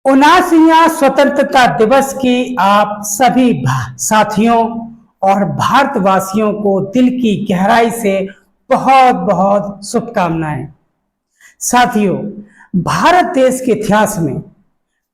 79वां स्वतंत्रता दिवस की आप सभी साथियों और भारतवासियों को दिल की गहराई से बहुत बहुत शुभकामनाएं। साथियों, भारत देश के इतिहास में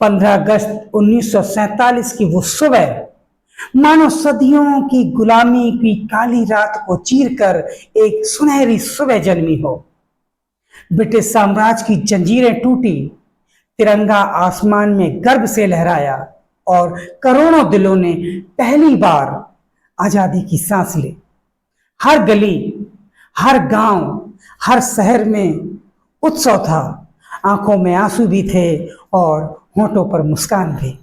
15 अगस्त 1947 की वो सुबह मानो सदियों की गुलामी की काली रात को चीरकर एक सुनहरी सुबह जन्मी हो। ब्रिटिश साम्राज्य की जंजीरें टूटी, तिरंगा आसमान में गर्व से लहराया और करोड़ों दिलों ने पहली बार आजादी की सांस ली। हर गली, हर गांव, हर शहर में उत्सव था। आंखों में आंसू भी थे और होठों पर मुस्कान भी।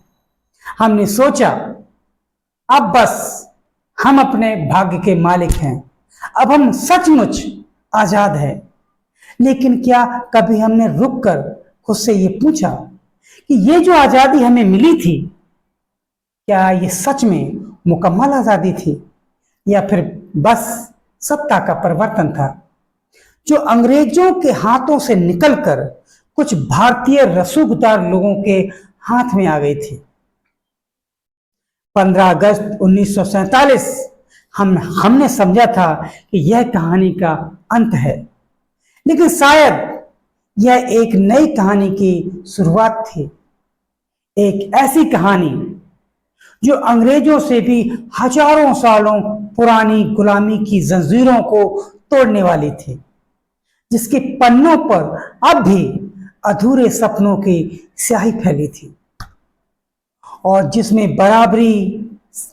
हमने सोचा, अब बस हम अपने भाग्य के मालिक हैं, अब हम सचमुच आजाद हैं। लेकिन क्या कभी हमने रुककर खुद से ये पूछा कि ये जो आजादी हमें मिली थी, क्या ये सच में मुकम्मल आजादी थी या फिर बस सत्ता का परिवर्तन था जो अंग्रेजों के हाथों से निकलकर कुछ भारतीय रसूखदार लोगों के हाथ में आ गई थी। 15 अगस्त 1947 हमने समझा था कि यह कहानी का अंत है, लेकिन शायद यह एक नई कहानी की शुरुआत थी। एक ऐसी कहानी जो अंग्रेजों से भी हजारों सालों पुरानी गुलामी की जंजीरों को तोड़ने वाली थी, जिसके पन्नों पर अब भी अधूरे सपनों की स्याही फैली थी और जिसमें बराबरी,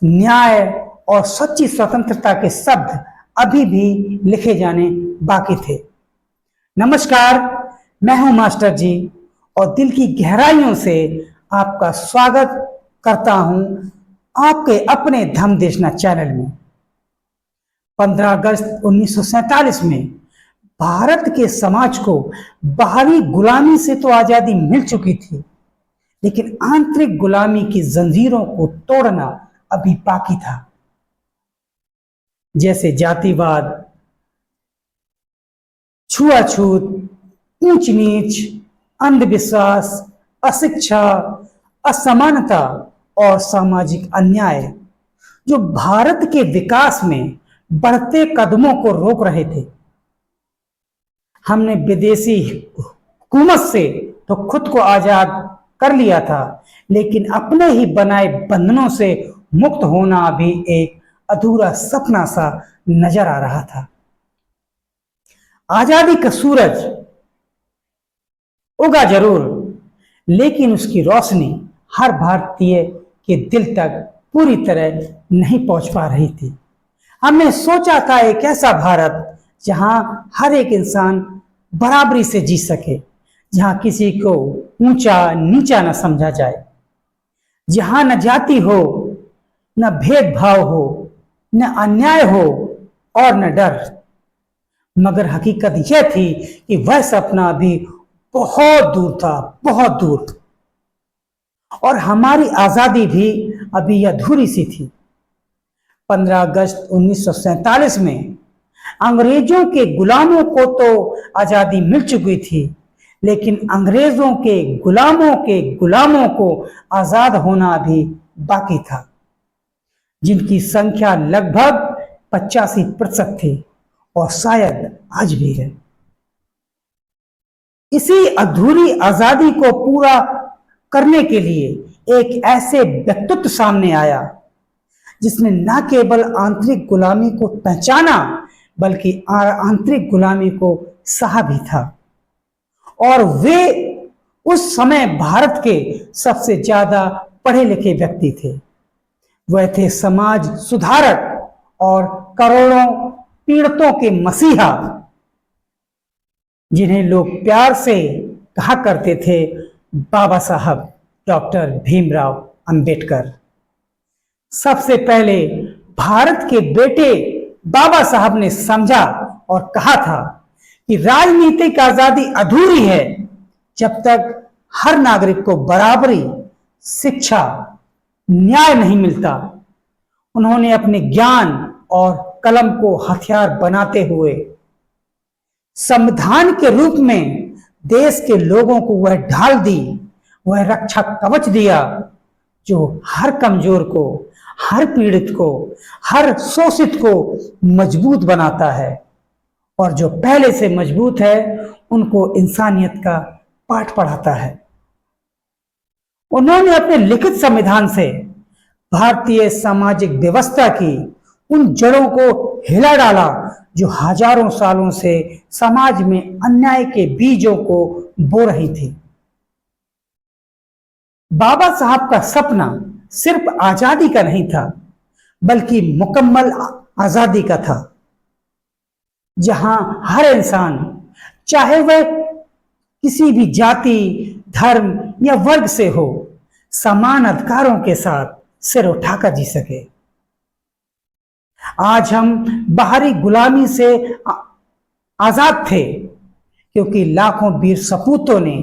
न्याय और सच्ची स्वतंत्रता के शब्द अभी भी लिखे जाने बाकी थे। नमस्कार, मैं हूं मास्टर जी और दिल की गहराइयों से आपका स्वागत करता हूं आपके अपने धम्म देशना चैनल में। 15 अगस्त 1947 में भारत के समाज को बाहरी गुलामी से तो आजादी मिल चुकी थी, लेकिन आंतरिक गुलामी की जंजीरों को तोड़ना अभी बाकी था। जैसे जातिवाद, छुआछूत, ऊंच नीच, अंधविश्वास, अशिक्षा, असमानता और सामाजिक अन्याय जो भारत के विकास में बढ़ते कदमों को रोक रहे थे। हमने विदेशी हुकूमत से तो खुद को आजाद कर लिया था, लेकिन अपने ही बनाए बंधनों से मुक्त होना अभी एक अधूरा सपना सा नजर आ रहा था। आजादी का सूरज उगा जरूर, लेकिन उसकी रोशनी हर भारतीय के दिल तक पूरी तरह नहीं पहुंच पा रही थी। हमने सोचा था एक ऐसा भारत जहां हर एक इंसान बराबरी से जी सके, जहां किसी को ऊंचा नीचा न समझा जाए, जहां न जाति हो, न भेदभाव हो, न अन्याय हो और न डर। मगर हकीकत यह थी कि वह सपना अभी बहुत दूर था, बहुत दूर, और हमारी आजादी भी अभी अधूरी सी थी। 15 अगस्त 1947 में अंग्रेजों के गुलामों को तो आजादी मिल चुकी थी, लेकिन अंग्रेजों के गुलामों को आजाद होना अभी बाकी था, जिनकी संख्या लगभग 85% थी और शायद आज भी है। इसी अधूरी आजादी को पूरा करने के लिए एक ऐसे व्यक्तित्व सामने आया जिसने न केवल आंतरिक गुलामी को पहचाना बल्कि आंतरिक गुलामी को सहा भी था। और वे उस समय भारत के सबसे ज्यादा पढ़े लिखे व्यक्ति थे। वह थे समाज सुधारक और करोड़ों पीड़ितों के मसीहा, जिन्हें लोग प्यार से कहा करते थे बाबा साहब डॉक्टर भीमराव अंबेडकर। सबसे पहले भारत के बेटे बाबा साहब ने समझा और कहा था कि राजनीतिक आजादी अधूरी है जब तक हर नागरिक को बराबरी, शिक्षा, न्याय नहीं मिलता। उन्होंने अपने ज्ञान और कलम को हथियार बनाते हुए संविधान के रूप में देश के लोगों को वह ढाल दी, वह रक्षा कवच दिया जो हर कमजोर को, हर पीड़ित को, हर शोषित को मजबूत बनाता है, और जो पहले से मजबूत है उनको इंसानियत का पाठ पढ़ाता है। उन्होंने अपने लिखित संविधान से भारतीय सामाजिक व्यवस्था की उन जड़ों को हिला डाला जो हजारों सालों से समाज में अन्याय के बीजों को बो रही थी। बाबा साहब का सपना सिर्फ आजादी का नहीं था, बल्कि मुकम्मल आजादी का था, जहां हर इंसान, चाहे वह किसी भी जाति, धर्म या वर्ग से हो, समान अधिकारों के साथ सिर उठाकर जी सके। आज हम बाहरी गुलामी से आजाद थे क्योंकि लाखों वीर सपूतों ने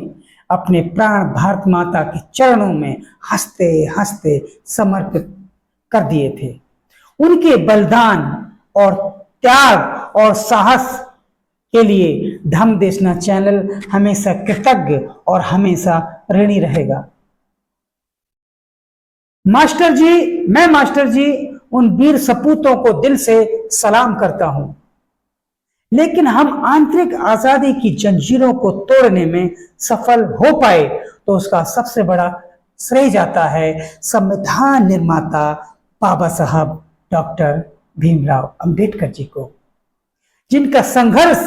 अपने प्राण भारत माता के चरणों में हंसते हंसते समर्पित कर दिए थे। उनके बलिदान और त्याग और साहस के लिए धम्म देशना चैनल हमेशा कृतज्ञ और हमेशा ऋणी रहेगा। मैं मास्टर जी उन वीर सपूतों को दिल से सलाम करता हूं, लेकिन हम आंतरिक आजादी की जंजीरों को तोड़ने में सफल हो पाए तो उसका सबसे बड़ा श्रेय जाता है संविधान निर्माता बाबा साहब डॉक्टर भीमराव अंबेडकर जी को, जिनका संघर्ष,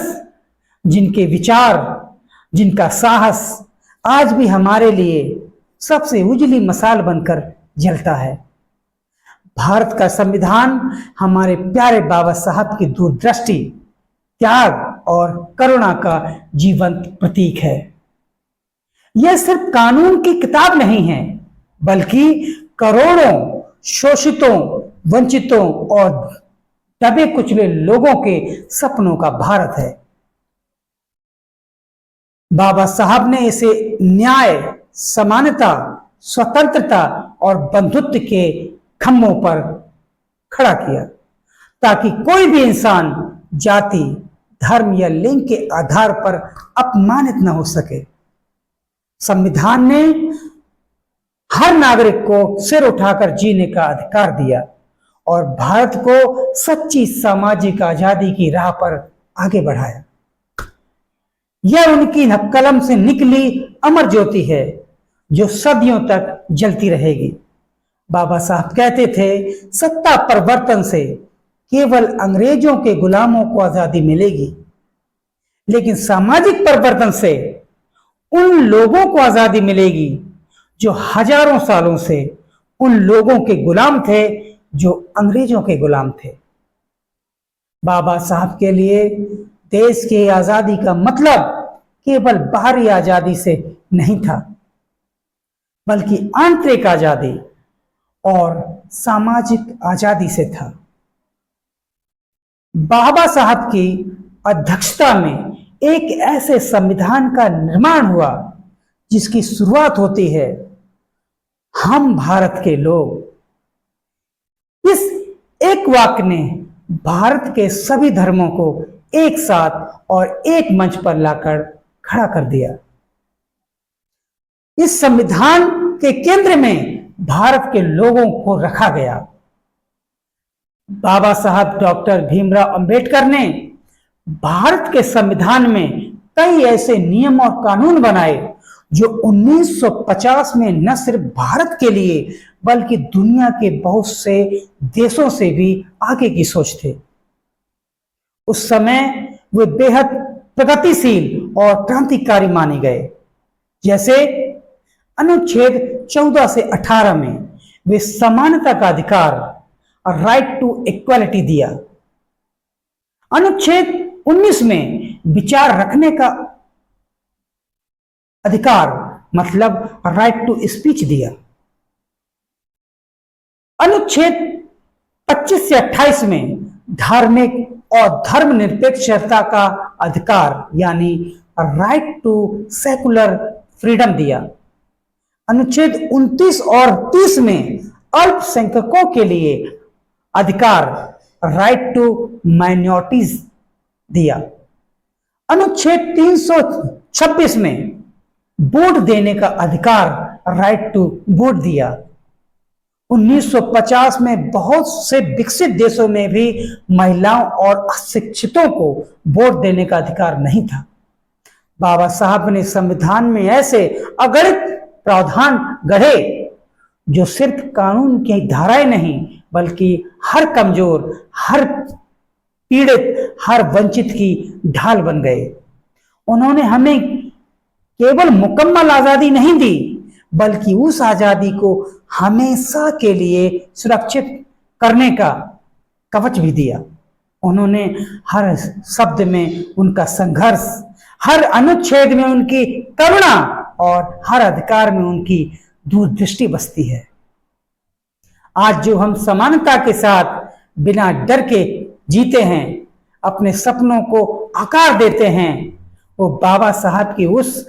जिनके विचार, जिनका साहस आज भी हमारे लिए सबसे उजली मशाल बनकर जलता है। भारत का संविधान हमारे प्यारे बाबा साहब की दूरदृष्टि, त्याग और करुणा का जीवंत प्रतीक है। यह सिर्फ कानून की किताब नहीं है, बल्कि करोड़ों शोषितों, वंचितों और दबे कुचले लोगों के सपनों का भारत है। बाबा साहब ने इसे न्याय, समानता, स्वतंत्रता और बंधुत्व के खंभों पर खड़ा किया, ताकि कोई भी इंसान जाति, धर्म या लिंग के आधार पर अपमानित न हो सके। संविधान ने हर नागरिक को सिर उठाकर जीने का अधिकार दिया और भारत को सच्ची सामाजिक आजादी की राह पर आगे बढ़ाया। यह उनकी कलम से निकली अमर ज्योति है जो सदियों तक जलती रहेगी। बाबा साहब कहते थे, सत्ता परिवर्तन से केवल अंग्रेजों के गुलामों को आजादी मिलेगी, लेकिन सामाजिक परिवर्तन से उन लोगों को आजादी मिलेगी जो हजारों सालों से उन लोगों के गुलाम थे जो अंग्रेजों के गुलाम थे। बाबा साहब के लिए देश की आजादी का मतलब केवल बाहरी आजादी से नहीं था, बल्कि आंतरिक आजादी और सामाजिक आजादी से था। बाबा साहब की अध्यक्षता में एक ऐसे संविधान का निर्माण हुआ जिसकी शुरुआत होती है, हम भारत के लोग। इस एक वाक्य ने भारत के सभी धर्मों को एक साथ और एक मंच पर लाकर खड़ा कर दिया। इस संविधान के केंद्र में भारत के लोगों को रखा गया। बाबा साहब डॉक्टर भीमराव अंबेडकर ने भारत के संविधान में कई ऐसे नियम और कानून बनाए जो 1950 में न सिर्फ भारत के लिए बल्कि दुनिया के बहुत से देशों से भी आगे की सोच थे। उस समय वे बेहद प्रगतिशील और क्रांतिकारी माने गए। जैसे अनुच्छेद 14 से 18 में वे समानता का अधिकार, राइट टू इक्वालिटी दिया। अनुच्छेद 19 में विचार रखने का अधिकार मतलब राइट टू स्पीच दिया। अनुच्छेद 25 से 28 में धार्मिक और धर्मनिरपेक्षता का अधिकार यानी राइट टू सेकुलर फ्रीडम दिया। अनुच्छेद 29 और 30 में अल्पसंख्यकों के लिए अधिकार, राइट टू माइनॉरिटीज दिया। अनुच्छेद 326 में वोट देने का अधिकार, राइट टू वोट दिया। 1950 में बहुत से विकसित देशों में भी महिलाओं और अशिक्षितों को वोट देने का अधिकार नहीं था। बाबा साहब ने संविधान में ऐसे अगणित प्रावधान गढ़े जो सिर्फ कानून की धाराएं नहीं बल्कि हर कमजोर, हर पीड़ित, हर वंचित की ढाल बन गए। उन्होंने हमें केवल मुकम्मल आजादी नहीं दी बल्कि उस आजादी को हमेशा के लिए सुरक्षित करने का कवच भी दिया। उन्होंने हर शब्द में उनका संघर्ष, हर अनुच्छेद में उनकी करुणा और हर अधिकार में उनकी दूरदृष्टि बसती है। आज जो हम समानता के साथ बिना डर के जीते हैं, अपने सपनों को आकार देते हैं, वो बाबा साहब की उस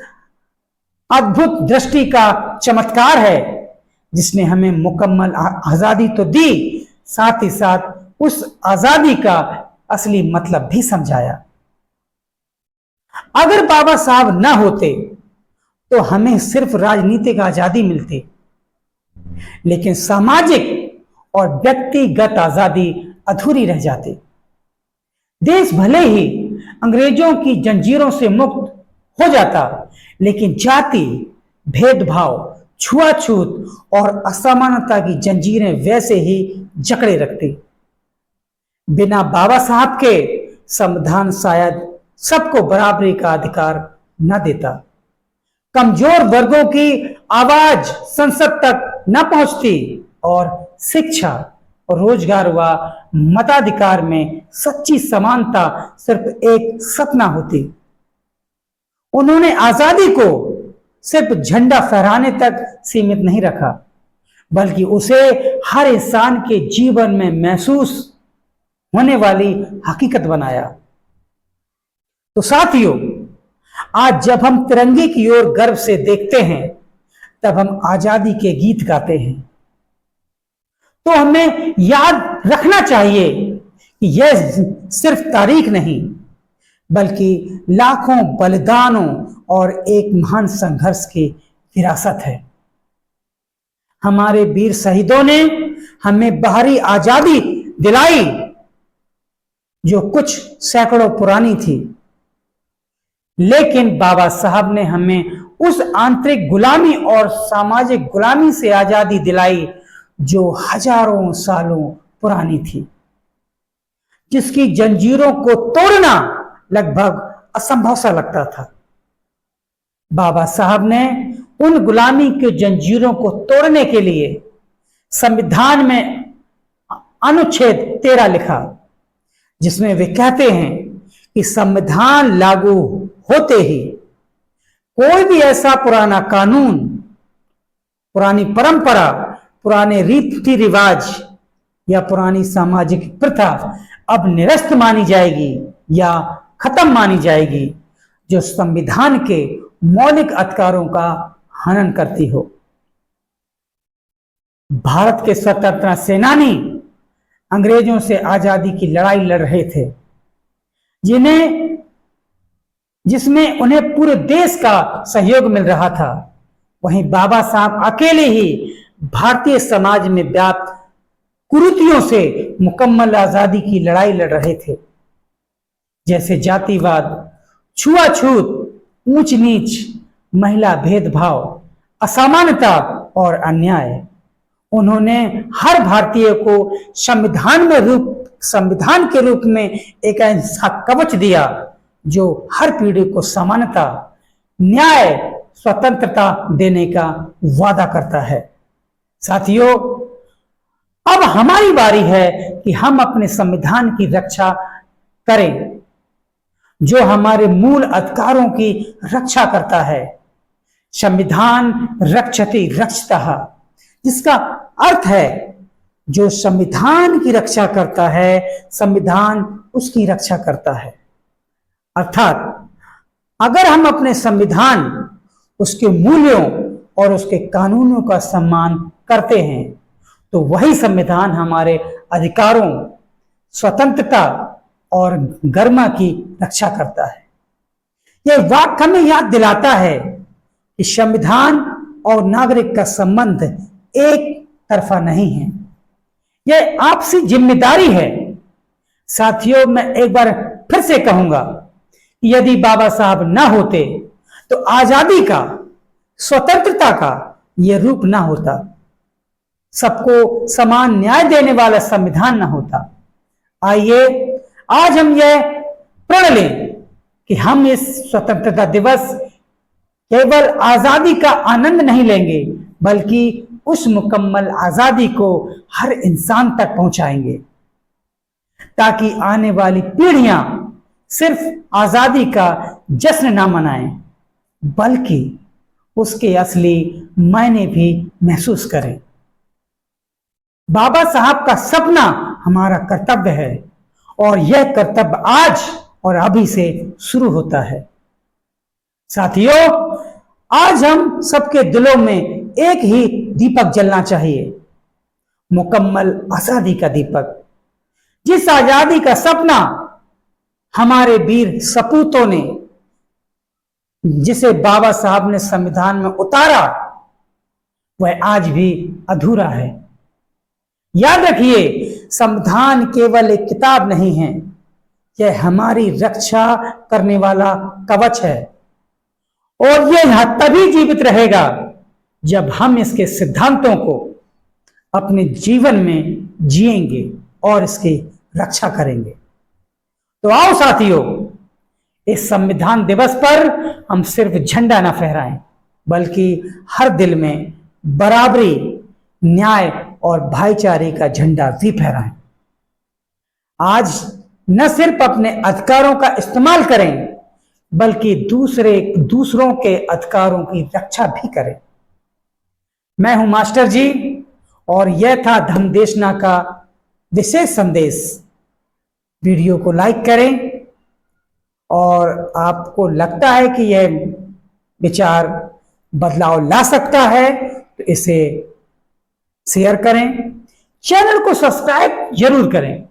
अद्भुत दृष्टि का चमत्कार है जिसने हमें मुकम्मल आजादी तो दी, साथ ही साथ उस आजादी का असली मतलब भी समझाया। अगर बाबा साहब ना होते तो हमें सिर्फ राजनीतिक आजादी मिलती, लेकिन सामाजिक और व्यक्तिगत आजादी अधूरी रह जाती। देश भले ही अंग्रेजों की जंजीरों से मुक्त हो जाता, लेकिन जाति, भेदभाव, छुआछूत और असमानता की जंजीरें वैसे ही जकड़े रखती। बिना बाबा साहब के संविधान शायद सबको बराबरी का अधिकार न देता, कमजोर वर्गों की आवाज संसद तक न पहुंचती और शिक्षा, रोजगार व मताधिकार में सच्ची समानता सिर्फ एक सपना होती। उन्होंने आजादी को सिर्फ झंडा फहराने तक सीमित नहीं रखा, बल्कि उसे हर इंसान के जीवन में महसूस होने वाली हकीकत बनाया। तो साथियों, आज जब हम तिरंगे की ओर गर्व से देखते हैं, तब हम आजादी के गीत गाते हैं, तो हमें याद रखना चाहिए कि यह सिर्फ तारीख नहीं बल्कि लाखों बलिदानों और एक महान संघर्ष की विरासत है। हमारे वीर शहीदों ने हमें बाहरी आजादी दिलाई जो कुछ सैकड़ों पुरानी थी, लेकिन बाबा साहब ने हमें उस आंतरिक गुलामी और सामाजिक गुलामी से आजादी दिलाई जो हजारों सालों पुरानी थी, जिसकी जंजीरों को तोड़ना लगभग असंभव सा लगता था। बाबा साहब ने उन गुलामी के जंजीरों को तोड़ने के लिए संविधान में अनुच्छेद 13 लिखा, जिसमें वे कहते हैं कि संविधान लागू होते ही कोई भी ऐसा पुराना कानून, पुरानी परंपरा, पुराने रीति रिवाज या पुरानी सामाजिक प्रथा अब निरस्त मानी जाएगी या खत्म मानी जाएगी जो संविधान के मौलिक अधिकारों का हनन करती हो। भारत के स्वतंत्रता सेनानी अंग्रेजों से आजादी की लड़ाई लड़ रहे थे, जिसमें उन्हें पूरे देश का सहयोग मिल रहा था। वहीं बाबा साहब अकेले ही भारतीय समाज में व्याप्त कुरीतियों से मुकम्मल आजादी की लड़ाई लड़ रहे थे, जैसे जातिवाद, छुआछूत, ऊंच नीच, महिला भेदभाव, असमानता और अन्याय। उन्होंने हर भारतीय को संविधान के रूप में एक ऐसा कवच दिया जो हर पीढ़ी को समानता, न्याय, स्वतंत्रता देने का वादा करता है। साथियों, अब हमारी बारी है कि हम अपने संविधान की रक्षा करें जो हमारे मूल अधिकारों की रक्षा करता है। संविधान रक्षति रक्षतः, जिसका अर्थ है जो संविधान की रक्षा करता है, संविधान उसकी रक्षा करता है। अर्थात अगर हम अपने संविधान, उसके मूल्यों और उसके कानूनों का सम्मान करते हैं तो वही संविधान हमारे अधिकारों, स्वतंत्रता और गरिमा की रक्षा करता है। यह वाक्य हमें याद दिलाता है कि संविधान और नागरिक का संबंध एक तरफा नहीं है, यह आपसी जिम्मेदारी है। साथियों, मैं एक बार फिर से कहूंगा कि यदि बाबा साहब ना होते तो आजादी का, स्वतंत्रता का यह रूप ना होता, सबको समान न्याय देने वाला संविधान ना होता। आइए आज हम यह प्रण लें कि हम इस स्वतंत्रता दिवस केवल आजादी का आनंद नहीं लेंगे, बल्कि उस मुकम्मल आजादी को हर इंसान तक पहुंचाएंगे, ताकि आने वाली पीढ़ियां सिर्फ आजादी का जश्न ना मनाएं, बल्कि उसके असली मायने भी महसूस करें। बाबा साहब का सपना हमारा कर्तव्य है, और यह कर्तव्य आज और अभी से शुरू होता है। साथियों, आज हम सबके दिलों में एक ही दीपक जलना चाहिए, मुकम्मल आजादी का दीपक। जिस आजादी का सपना हमारे वीर सपूतों ने, जिसे बाबा साहब ने संविधान में उतारा, वह आज भी अधूरा है। याद रखिए, संविधान केवल एक किताब नहीं है, यह हमारी रक्षा करने वाला कवच है, और यह तभी जीवित रहेगा जब हम इसके सिद्धांतों को अपने जीवन में जिएंगे और इसकी रक्षा करेंगे। तो आओ साथियों, इस संविधान दिवस पर हम सिर्फ झंडा न फहराएं, बल्कि हर दिल में बराबरी, न्याय और भाईचारे का झंडा भी फहराएं। आज न सिर्फ अपने अधिकारों का इस्तेमाल करें, बल्कि दूसरों के अधिकारों की रक्षा भी करें। मैं हूं मास्टर जी, और यह था धम्म देशना का विशेष संदेश। वीडियो को लाइक करें, और आपको लगता है कि यह विचार बदलाव ला सकता है तो इसे शेयर करें। चैनल को सब्सक्राइब जरूर करें,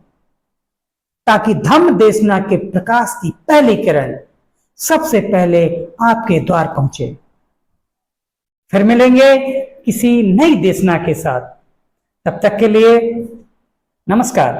ताकि धम्म देशना के प्रकाश की पहली किरण सबसे पहले आपके द्वार पहुंचे। फिर मिलेंगे किसी नई देशना के साथ। तब तक के लिए नमस्कार।